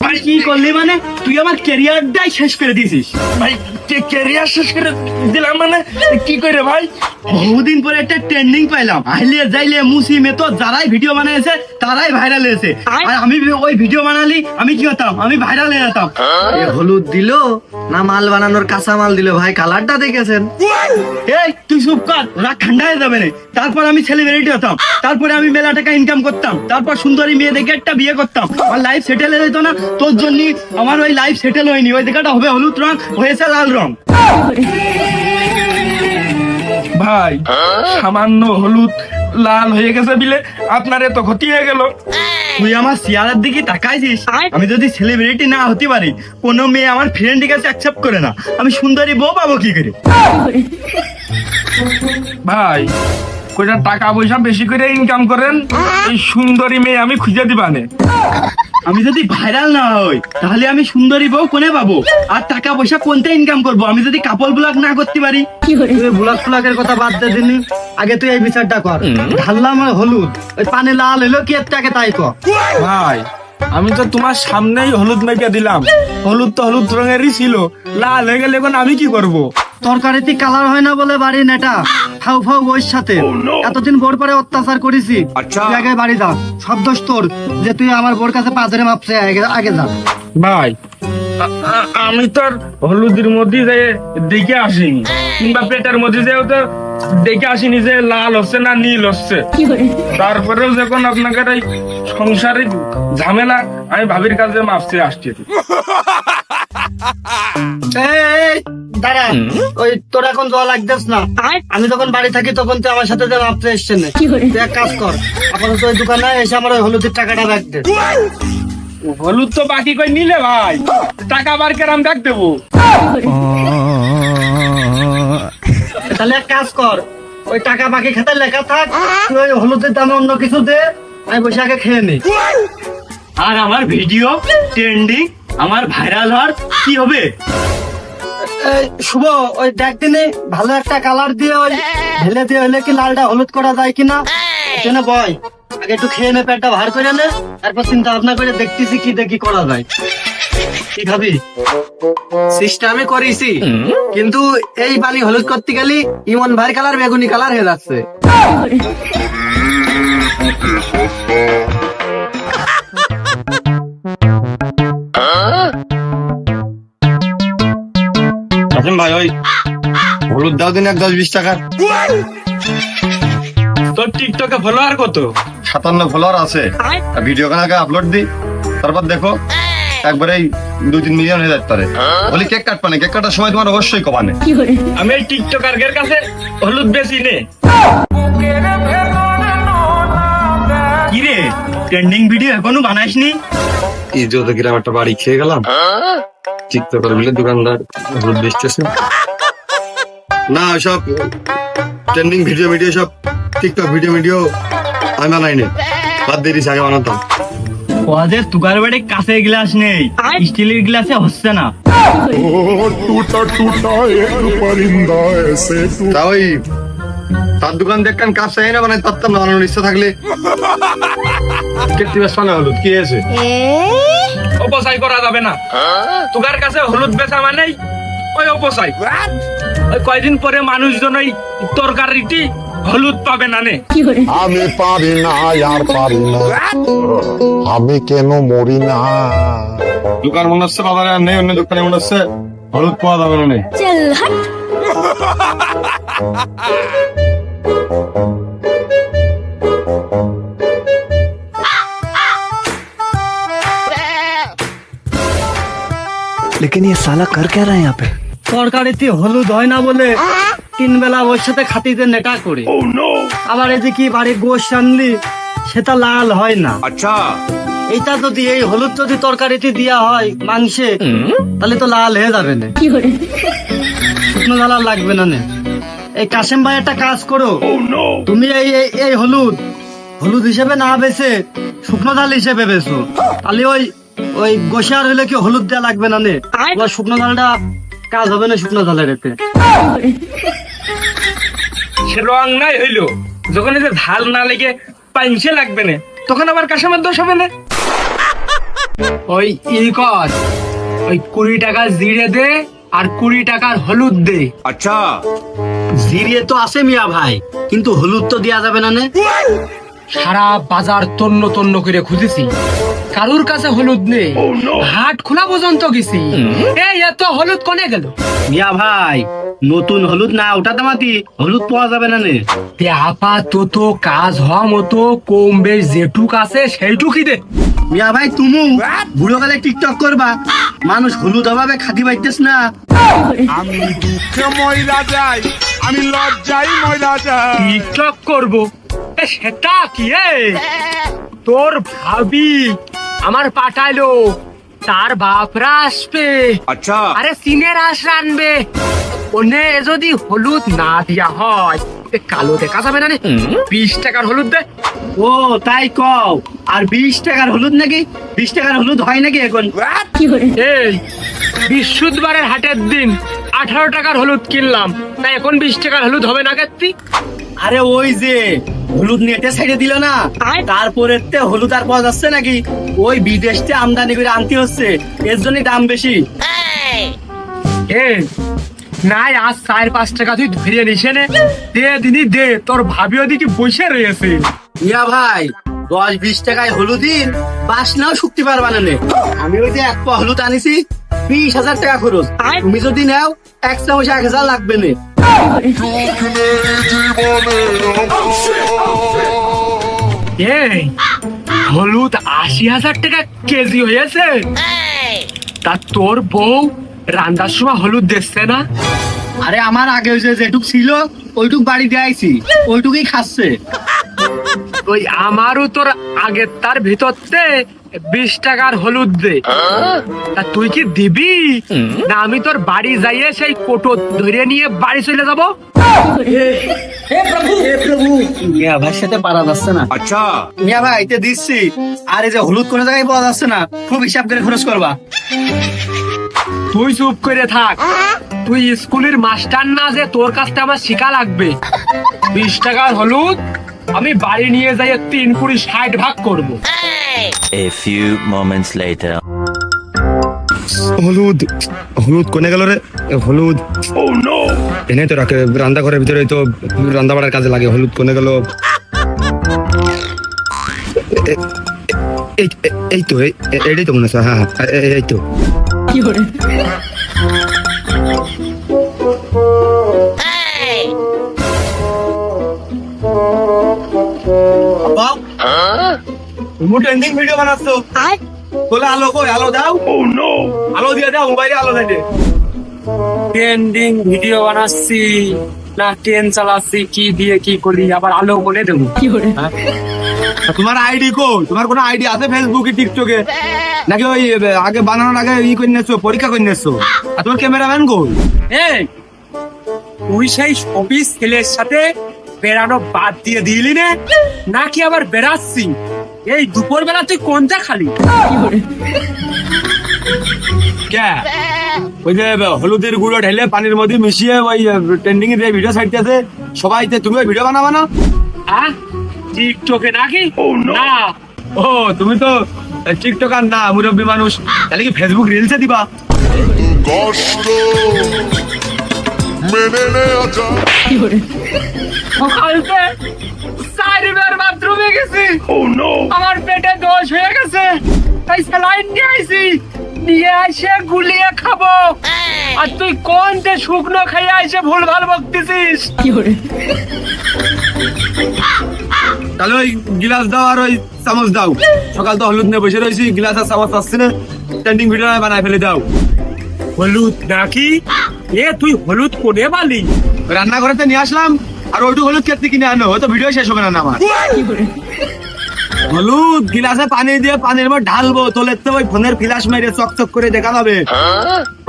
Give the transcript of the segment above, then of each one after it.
ভাই কি করলি মানে তুই আমার ক্যারিয়ারটাই শেষ করে দিয়েছিস। ভাই ক্যারিয়ার শেষ করে দিলাম মানে কি করে ভাই? বহুদিন পরে একটা ট্রেন্ডিং পাইলাম, আইলে যাইলে মুসিমে তো যারাই ভিডিও বানাইছে তারাই ভাইরাল হয়েছে। আর আমি ওই ভিডিও বানালি আমি কি হতাম, আমি ভাইরাল হয়ে যেতাম। হলুদ দিল না মাল বানানোর কাঁচা মাল দিল ভাই, কালারটা দেখেছেন? এই তুই চুপ কর, রাগ ঠান্ডা হয়ে যাবে না। তারপর আমি সেলিব্রিটি হতাম, তারপরে আমি মেলা টাকা ইনকাম করতাম, তারপর সুন্দরী মেয়ে দেখে একটা বিয়ে করতাম, আমার লাইফ সেটেল হয়ে যেত না। তোর জন্য আমার ওই লাইফ সেটেল হয়নি, ওই জায়গাটা হবে হলুদ রং, হয়েছে লাল রং। ভাই সামান্য হলুদ লাল হয়ে গেছে বিলে আপনার এত ক্ষতি হয়ে গেল। তুই আমার চেয়ারের দিকে তাকাইছিস? আমি যদি সেলিব্রিটি না হতে পারি, কোনো মেয়ে আমার ফ্রেন্ডের কাছে অ্যাকসেপ্ট করে না, আমি সুন্দরী বউ পাবো কি করে? ভাই কয়টা টাকা পয়সা বেশি করে ইনকাম করেন, এই সুন্দরী মেয়ে আমি খুঁজে দিবানে। আমি যদি ভাইরাল না হই তাহলে আমি সুন্দরী বউ কোনে পাবো, আর টাকা পয়সা কোনটা ইনকাম করবো আমি যদি কাপল ব্লগ না করতে পারি? তুই ব্লক ফ্লকের কথা বাদ দে দিনি, আগে তুই এই বিচারটা কর। ঢাললাম হলুদ, ওই পানি লাল হলো কি একটাকে তাই কর। ভাই আমি তো তোমার সামনেই হলুদ মেখে দিলাম, হলুদ তো হলুদ রঙেরই ছিল, লাল হয়ে গেলে এখন আমি কি করব? তরকারিতে কালার হয় না বলে বাড়ি নেটা ফাউ ফাউ বইয়ের সাথে এতদিন বোর পরে অত্যাচার করেছি। জায়গায় বাড়ি যা, সব দোষ তোর যে তুই আমার বোর কাছে পাঁচরে মাপছে। আগে যা ভাই আমি তো আর হলুদের মধ্যে যে দেখে আসিনি, কিংবা পেটের মধ্যে যেও তো দেখে আসিনি যে লাল হচ্ছে না নীল হচ্ছে। তারপরেও যখন আপনাকে এই সংসারিক ঝামেলা, আমি ভাবির কাছে মাপছে আসছি। এই দাঁড়া, ওই তোর এখন জল লাগতেস না। আমি যখন বাড়ি থাকি তখন তুই আমার সাথে যে মাপতে এসছে না। তুই এক কাজ কর, আপাতত ওই দোকানে এসে আমার ওই হলুদের টাকাটা ব্যাগ দে। হলুদ তো বাকি কই নিলে ভাই, টাকা বার কেরাম ব্যাগ দেবো। তাহলে এক কাজ কর, ওই টাকা বাকি খাতায় লেখা থাক, তুই ওই হলুদের দামে অন্য কিছু দে, আমি বসে আগে খেয়ে নি। আর আমার ভিডিও ট্রেন্ডিং, আমার ভাইরাল হওয়ার কি হবে? শুভ, ওই দেখ দিনে ভালো একটা কালার দিয়ে ওই ঢেলে দিয়ে হলে কি লালটা হলুদ করা যায় কিনা এখানে বয়। আগে একটু খেয়ে নে, পেটটা ভার করে নে, তারপর চিন্তা ভাবনা করে দেখতেছি কি দেখি করা যায়। কি খাবি? সিস্টেমে করেছি, কিন্তু এই পানি হলুদ করতে গেলে ইমন ভাই কালার বেগুনি কালার হয়ে যাচ্ছে। ভাই ওই হলুদ দাও দিন 10-20 টাকার। তোর টিকটকে ফলোয়ার কত? 57 ফলোয়ার আছে। ভিডিও কানাকে আপলোড দি, তারপর দেখো একবারে 2-3 মিলিয়ন হয়ে যেতে পারে। বলি কেক কাটপানে, কেক কাটার সময় তোমার অবশ্যই কমানে। আমি এই টিকটকারদের কাছে হলুদ বেশি নে। কি রে, ট্রেন্ডিং ভিডিও এখনো বানাইসনি? ইজ্জত গ্রাম একটা বাড়ি খেয়ে গেলাম, টিকটকার বলে দোকানদার হলুদ বেচতেছে না। সব ট্রেন্ডিং ভিডিও সব টিকটক ভিডিও আমি বানাই নি, বাদ দিয়ে দিছি, আগে বানাতাম। ওদের তুগার বাড়ি কাছে গ্লাস নেই, স্টিলের গ্লাসে হচ্ছে না। टूटा टूटा एक परिंदा ऐसे তা ওই তার দোকান দেখেন কাজ চাই না, মানে তার না বানানোর ইচ্ছা থাকলে কেটে বেশ না হলুদ কি হয়েছে? অপচয় করা যাবে না। তোকার কাছে হলুদ বেচা মানে ওই অপচয়। ওই কয়দিন পরে মানুষজন ওই তরকারিটি হলুদ পাবে না নে। আমি পারি না আর পারি না, আমি কেন মরি না। দোকান মনে হচ্ছে বাজারে আর নেই, অন্য দোকানে মনে হচ্ছে হলুদ পাওয়া যাবে না। নেই लेकिन ये साला कर क्या रहा है यहाँ पे? তরকারিতে হলুদ হয় না বলে 3 বেলা ওর সাথে খাতিতে নেটা করে। আবার এই যে কি বাড়ি গোশ আনলি সেটা লাল হয় না। আচ্ছা এইটা যদি এই হলুদ যদি তরকারিতে দেওয়া হয় মাংসে, তাহলে তো লাল হয়ে যাবে না, শুকনো জ্বালা লাগবে না। এই কাশেম ভাই একটা কাজ করো, তুমি এই এই হলুদ হলুদ হিসেবে না বেছে শুকনো ঝাল হিসেবে বেছো, তাহলে ওই গোসার হলে কি হলুদ দেওয়া লাগবে না। ওই শুকনো ঝালটা কাজ হবে না শুকনো ঝালের এতে। সে রং নাই হইলো, যখন এই যে ঝাল না লেগে পাইনসে লাগবে না, তখন আবার কাশেমের দোষ হবে না। ওই ই কর, ওই 20 টাকা জিরে দে আর 20 টাকার হলুদ দে। জিরিয়ে তো আছে মিয়া ভাই, কিন্তু হলুদ তো দেয়া যাবে না নে। সারা বাজার তন্ন তন্ন করে খুঁজেছি, কারুর কাছে হলুদ নেই। হাট খোলা পর্যন্ত গেছি, এই এত হলুদ কোনে গেল? মিয়া ভাই নতুন হলুদ না ওটা দামাতি হলুদ পাওয়া যাবে না নে। আপাতত কাজ হওয়া মতো কম বেশ যেটুক আছে সেইটুকুই দে। মিয়া ভাই তুমি বুড়ো কালে টিকটক করবা, মানুষ হলুদ অভাবে খাতি পাইতেছ না। আমি দুঃখে ময়রা যাই, আমি লজ্জায় ময়রা যাই। টিকটক করবো? সেটা কি? তোর ভাবি আমার পাঠাইলো, তার বাপরা আসবে। আচ্ছা, আরে সিনের আস রানবে, ওনে যদি হলুদ না দিয়া হয় কালো দেখা যাবে না। 20 টাকার হলুদ দে। ও তাই কও? আর 20 টাকার হলুদ নাকি? 20 টাকার হলুদ হয় নাকি এখন? এই বৃহস্পতিবারের হাটের দিন 18 টাকার হলুদ কিনলাম, তাই এখন 20 টাকার হলুদ হবে না কেত্তি? আরে ওই যে হলুদ নেটে সাইডে দিল না, তারপরে হলুদ আর পাওয়া যাচ্ছে নাকি? ওই বিদেশ থেকে আমদানি করে আনতে হচ্ছে, এর জন্যই দাম বেশি। এই নাই আজ 4-5 টাকা তুই ধরিয়ে নিস নে, দে দিনি দে। তোর ভাবি ওদিকে বসে রয়েছে। মিয়া ভাই 10-20 টাকায় হলুদিন বাসনাও শুকতে পারবা না নে। আমি ওই যে 1 পা হলুদ আনিছি 20,000 টাকা খরচ, তুমি যদি নাও 1 চামচ 1,000 লাগবে নে। এই হলুদ 80,000 টাকা কেজি হয়েছে, তা তোর বউ রান্নার সময় হলুদ দিচ্ছে না? আরে আমার আগে ওই যে যেটুক ছিল ওইটুক বাড়ি দিয়ে আইছি, ওইটুকুই খাচ্ছে। ওই আমারও তোর আগের তার ভিতরতে 20 টাকার হলুদ দে। তা তুই কি দিবি না আমি তোর বাড়ি যাইয়ে সেই কোটো ধরে নিয়ে বাড়ি চলে যাব? মিয়া ভাইয়ের সাথে পারা যাচ্ছে না। আচ্ছা মিয়া ভাই এটা দিচ্ছি, আর এই যে হলুদ কোনো জায়গায় পাওয়া যাচ্ছে না, খুব হিসাব করে খরচ করবা। তুই চুপ করে থাক, তুই স্কুলের মাস্টার না যে তোর কাছটা আমার শিখা লাগবে। 20 টাকার হলুদ আমি বাড়ি নিয়ে যাই 3-20-60 ভাগ করব। A few moments later. হলুদ হলুদ কোনে গেল রে? হলুদ এনে তো রাখে রান্না ঘরের ভিতরে, তো রান্না বাড়ার কাজে লাগে। হলুদ কোনে গেল? এই তো এইটাই তো মনে হচ্ছে। হ্যাঁ এই তো। তুমি ট্রেন্ডিং ভিডিও বানাচ্ছো, বলে আলো কই? আলো দাও। আলো দিয়ে দাও, মোবাইলে আলো দেয়। ট্রেন্ডিং ভিডিও বানাচ্ছি না ট্রেন চালাচ্ছি, কি দিয়ে কি করি আবার আলো বলে দেবো? তোমার আইডি কই? তোমার কোনো আইডি আছে ফেসবুকে, টিকটকে নাকি? ওই আগে বানানোর আগে ই করে নিয়েছো, পরীক্ষা করে নিয়েছো? আর তোমার ক্যামেরাম্যান কই? এই তুই সেই অফিস ছেলের সাথে বেড়ানো বাদ দিয়ে দিলি না, নাকি আবার বেড়াচ্ছি? এই দুপুর বেলা তুই কোনটা খালি? ওই যে হলুদের গুঁড়ো ঢেলে পানির মধ্যে মিশিয়ে ওই ট্রেন্ডিং এর ভিডিও ছাড়তেছে সবাই, তুমি ওই ভিডিও বানাবা না? হ্যাঁ টিকটকে নাকি? না, ও তুমি তো টিকটকার না, মুরব্বী মানুষ, তাহলে কি ফেসবুক রিলসে দিবা? কষ্ট মেনে নেওয়া যায়। সকালতে 4 বার বাথরুমে গেছি, আমার পেটে দোষ হয়ে গেছে, তাই স্যালাইন নিয়ে আইছি, নিয়ে এসে গুলিয়ে খাবো। আর তুই কোনটা শুকনো খাইয়ে এসে ভুল ভাল বকতেছিস? তাহলে ওই গিলাস দাও আর ওই চামচ দাও। সকাল তো হলুদ নিয়ে বসে রয়েছি, গিলাস আর চামচ আসছে না, ট্রেন্ডিং ভিডিও বানায় ফেলে দাও। হলুদ নাকি? এ তুই হলুদ কোনে বালি? রান্না ঘরেতে নিয়ে আসলাম, আর ওইটু হলুদ কেটে কিনে আনো, হয়তো ভিডিও শেষ হবে না আমার। হলুদ গিলাসে পানি দিয়ে পানির মধ্যে ঢালবো, তোলের তো ওই ফোনের ফ্ল্যাশ মেরে চকচক করে দেখা যাবে।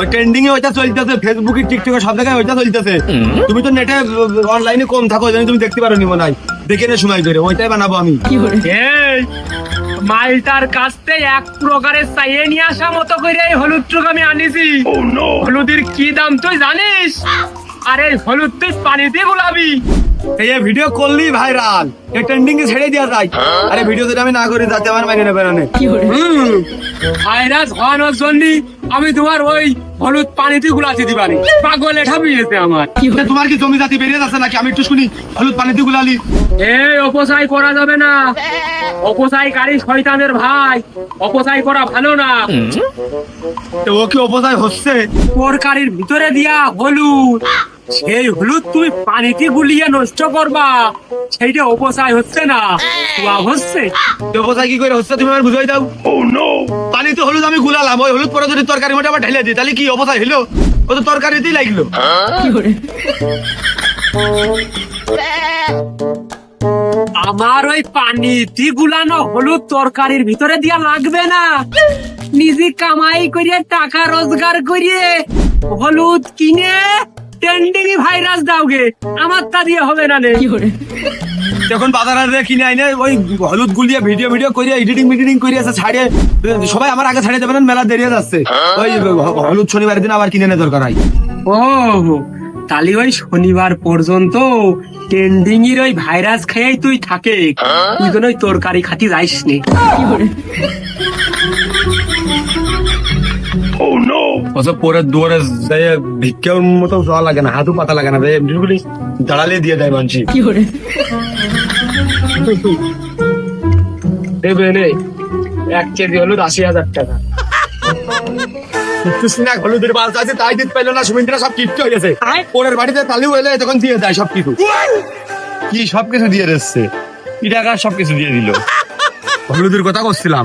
ওই ট্রেন্ডিং এ ওইটা চলতেছে, ফেসবুকে টিকটকে সব জায়গায় ওইটা চলতেছে। তুমি তো নেটে অনলাইনে কম থাকো, জানি তুমি দেখতে পারো নি মনে হয়, দেখে নে সময় করে ওইটাই বানাবো আমি। এই মালটার কাছতে এক প্রকারের চাইয়ে নিয়ে আসা মতো করে এই হলুদ টুক আমি আনিছি। হলুদের কি দাম তুই জানিস? আরে হলুদ তুই পানিতে গুলাবি। এই ভিডিও করলি ভাইরাল, এই ট্রেন্ডিং এ ছেড়ে দেওয়া যায়। আরে ভিডিও যদি আমি না করি তাতে আমার মেনে নেবে না। ভাইরাস হওয়ানোর জন্য আমি তোমার ওই হলুদ পানিতে গুলাতে দিবানি, পাগল এটা বিয়েছে আমার। তোমার কি জমি জাতি বেরিয়ে যাচ্ছে নাকি? আমি একটু শুনি হলুদ পানিতে গুলালি। এই অপচয় করা যাবে না, অপচয়কারী শয়তানের ভাই, অপচয় করা ভালো না। তো ও কি অপচয় হচ্ছে? তরকারির ভিতরে দিয়া হলুদ, সেই হলুদ তুমি পানিতে গুলিয়ে নষ্ট করবা, সেইটা অপচয় হচ্ছে না, সওয়াব হচ্ছে। তো অপচয় কি করে হচ্ছে তুমি আমার বুঝাই দাও। পানিতে হলুদ আমি গুলালাম, ওই হলুদ পরে যদি তরকারি মধ্যে আবার ঢেলে দিই তাহলে কি অপচয় হলো? ও তো তরকারিতেই লাগলো। আমার ওই পানিতে গুলানো হলুদ তরকারির ভিতরে দিয়া লাগবে না, নিজে কামাই করিয়ে টাকা রোজগার করিয়ে হলুদ কিনে ট্রেন্ডিং ভাইরাস দাওগে, আমার তা দিয়ে হবে না নে। যখন বাজারে কিনে আইনে ওই হলুদ গুলিয়ে ভিডিও করিয়ে এডিটিং করিয়ে ছাড়িয়ে সবাই আমার আগে ছাড়িয়ে দেবেন, মেলা দেরিয়ে যাচ্ছে। ওই হলুদ শনিবারের দিন আবার কিনে নে দরকার হয়। ও তাহলে ওই শনিবার পর্যন্ত ট্রেন্ডিং এর ওই ভাইরাস খেয়েই তুই থাকে, তুই যেন ওই তরকারি খাতি যাইস নে। ওসব পরে দুয়ারে যাই ভিক্ষার মতো যাওয়া লাগে না, হাতও পাতা লাগে না, এমনি দাঁড়ালে দিয়ে দেয় মানছি। দেবে নে 1 কেজি হলুদ 80,000 টাকা। হলুদের বাস আছে তাই দিতে পাইলো না, সুমিন্দ্রা সব কিপ্ট হয়ে গেছে। পরের বাড়িতে তালিও এলে তখন দিয়ে দেয় সবকিছু। কি সবকিছু দিয়ে দিচ্ছে, টাকা সবকিছু দিয়ে দিল। হলুদের কথা করছিলাম।